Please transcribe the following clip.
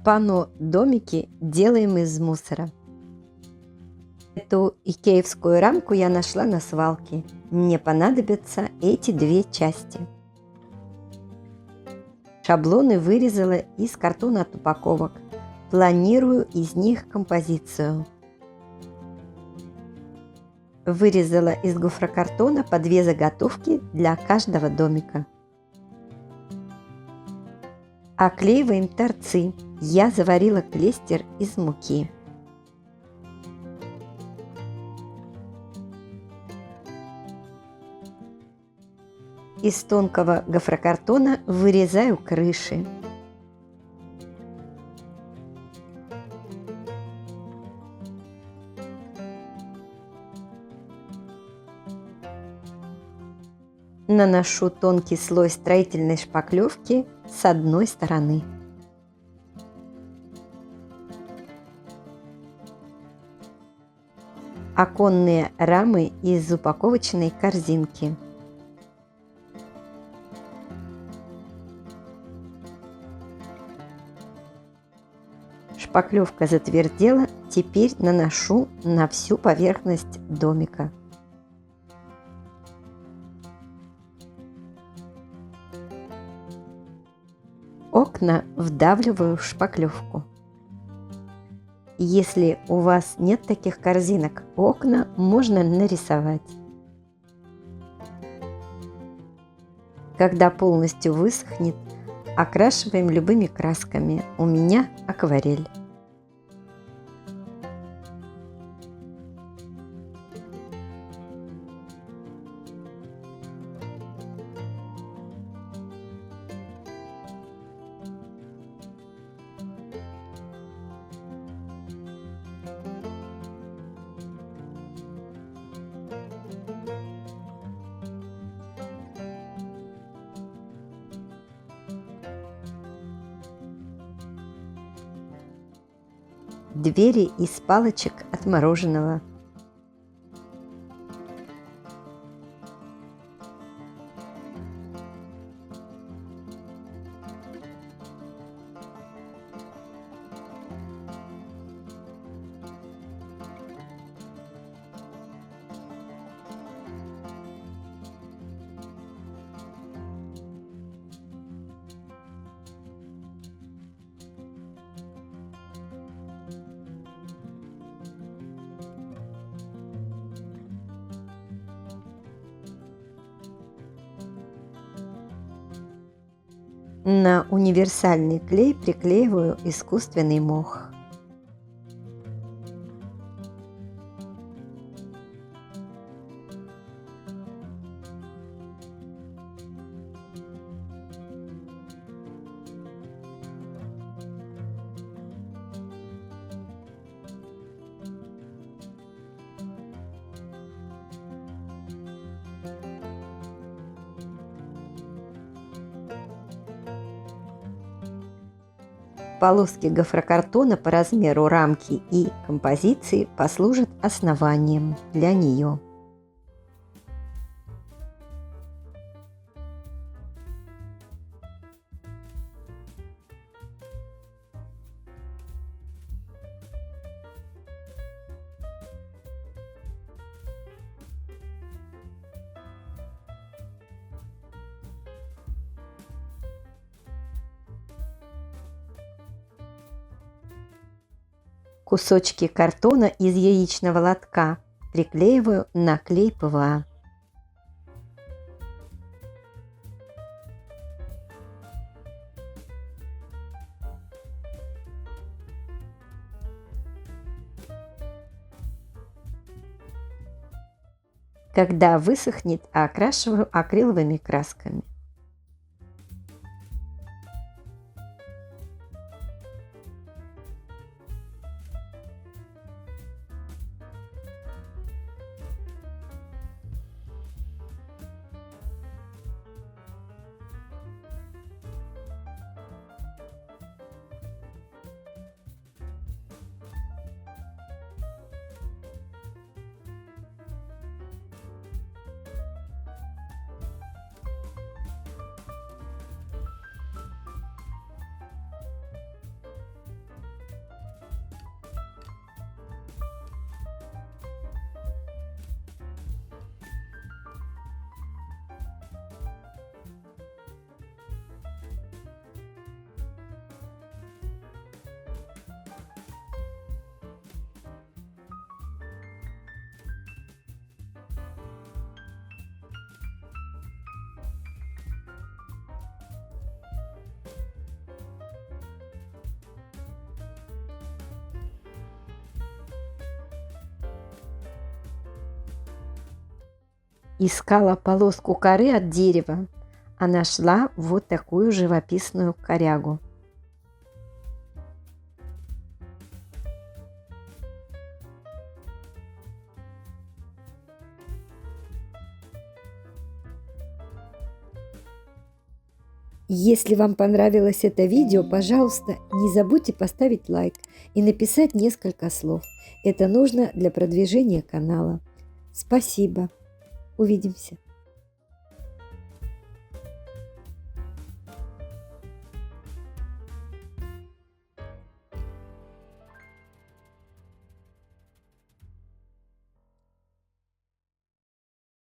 Панно-домики делаем из мусора. Эту икеевскую рамку я нашла на свалке. Мне понадобятся эти две части. Шаблоны вырезала из картона от упаковок. Планирую из них композицию. Вырезала из гофрокартона по две заготовки для каждого домика. Оклеиваем торцы. Я заварила клейстер из муки. Из тонкого гофрокартона вырезаю крыши. Наношу тонкий слой строительной шпаклевки с одной стороны. Оконные рамы из упаковочной корзинки. Шпаклевка затвердела, теперь наношу на всю поверхность домика. Окна вдавливаю в шпаклевку. Если у вас нет таких корзинок, окна можно нарисовать. Когда полностью высохнет, окрашиваем любыми красками. У меня акварель. Двери из палочек от мороженого. На универсальный клей приклеиваю искусственный мох. Полоски гофрокартона по размеру рамки и композиции послужат основанием для нее. Кусочки картона из яичного лотка приклеиваю на клей ПВА. Когда высохнет, окрашиваю акриловыми красками. Искала полоску коры от дерева, а нашла вот такую живописную корягу. Если вам понравилось это видео, пожалуйста, не забудьте поставить лайк и написать несколько слов. Это нужно для продвижения канала. Спасибо. Увидимся.